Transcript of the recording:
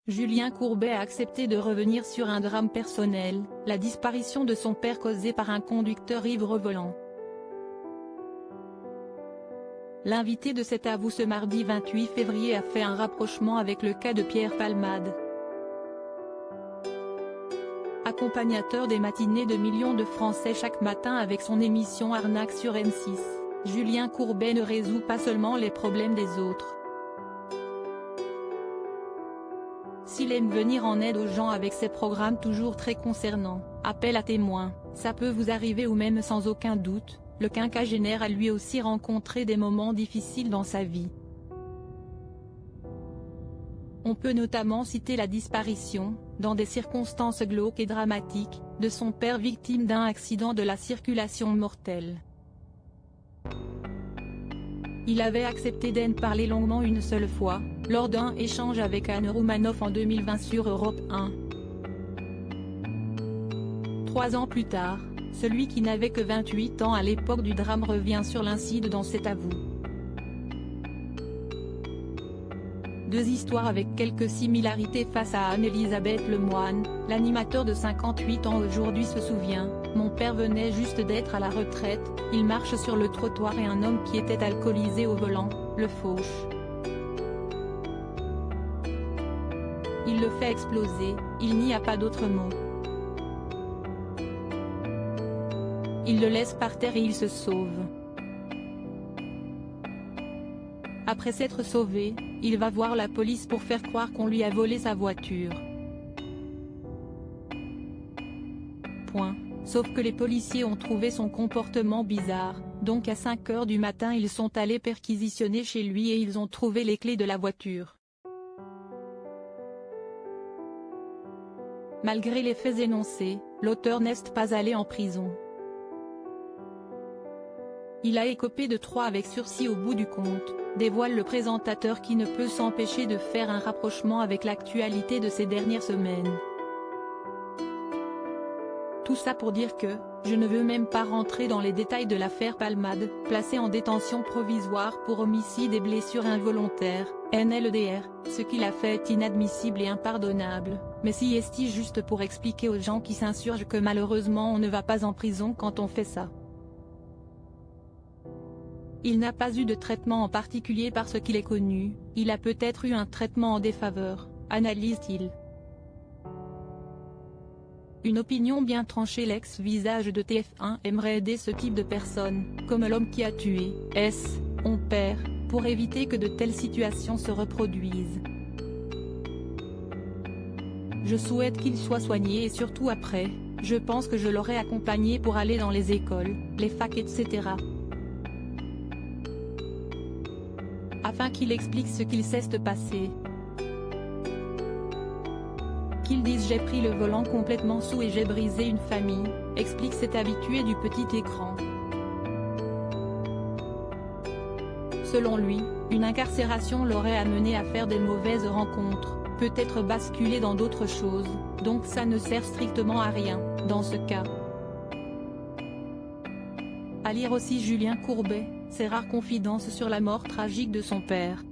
Julien Courbet a accepté de revenir sur un drame personnel, la disparition de son père causée par un conducteur ivre au volant. L'invité de cet avou ce mardi 28 février a fait un rapprochement avec le cas de Pierre Palmade. Accompagnateur des matinées de millions de Français chaque matin avec son émission Arnaque sur M6, Julien Courbet ne résout pas seulement les problèmes des autres. S'il aime venir en aide aux gens avec ses programmes toujours très concernants, appel à témoins, ça peut vous arriver ou même sans aucun doute, le quinquagénaire a lui aussi rencontré des moments difficiles dans sa vie. On peut notamment citer la disparition, dans des circonstances glauques et dramatiques, de son père victime d'un accident de la circulation mortel. Il avait accepté d'en parler longuement une seule fois, lors d'un échange avec Anne Roumanoff en 2020 sur Europe 1. 3 ans plus tard, celui qui n'avait que 28 ans à l'époque du drame revient sur l'incident dans cet avou. Deux histoires avec quelques similarités face à Anne-Elisabeth Lemoine, l'animateur de 58 ans aujourd'hui se souvient, « Mon père venait juste d'être à la retraite, il marche sur le trottoir et un homme qui était alcoolisé au volant, le fauche. Il le fait exploser, il n'y a pas d'autre mot. Il le laisse par terre et il se sauve. Après s'être sauvé, il va voir la police pour faire croire qu'on lui a volé sa voiture. Point. Sauf que les policiers ont trouvé son comportement bizarre, donc à 5 h du matin ils sont allés perquisitionner chez lui et ils ont trouvé les clés de la voiture. Malgré les faits énoncés, l'auteur n'est pas allé en prison. Il a écopé de 3 avec sursis au bout du compte, dévoile le présentateur qui ne peut s'empêcher de faire un rapprochement avec l'actualité de ces dernières semaines. Tout ça pour dire que, je ne veux même pas rentrer dans les détails de l'affaire Palmade, placé en détention provisoire pour homicide et blessure involontaire, NLDR, ce qu'il a fait est inadmissible et impardonnable, mais si est-il juste pour expliquer aux gens qui s'insurgent que malheureusement on ne va pas en prison quand on fait ça. Il n'a pas eu de traitement en particulier parce qu'il est connu, il a peut-être eu un traitement en défaveur, analyse-t-il. Une opinion bien tranchée. L'ex-visage de TF1 aimerait aider ce type de personnes, comme l'homme qui a tué son père, pour éviter que de telles situations se reproduisent. Je souhaite qu'il soit soigné et surtout après, je pense que je l'aurais accompagné pour aller dans les écoles, les facs etc. Afin qu'il explique ce qu'il s'est passé. Qu'il dise j'ai pris le volant complètement sous et j'ai brisé une famille, explique cet habitué du petit écran. Selon lui, une incarcération l'aurait amené à faire des mauvaises rencontres, peut-être basculer dans d'autres choses, donc ça ne sert strictement à rien, dans ce cas. À lire aussi Julien Courbet, ses rares confidences sur la mort tragique de son père.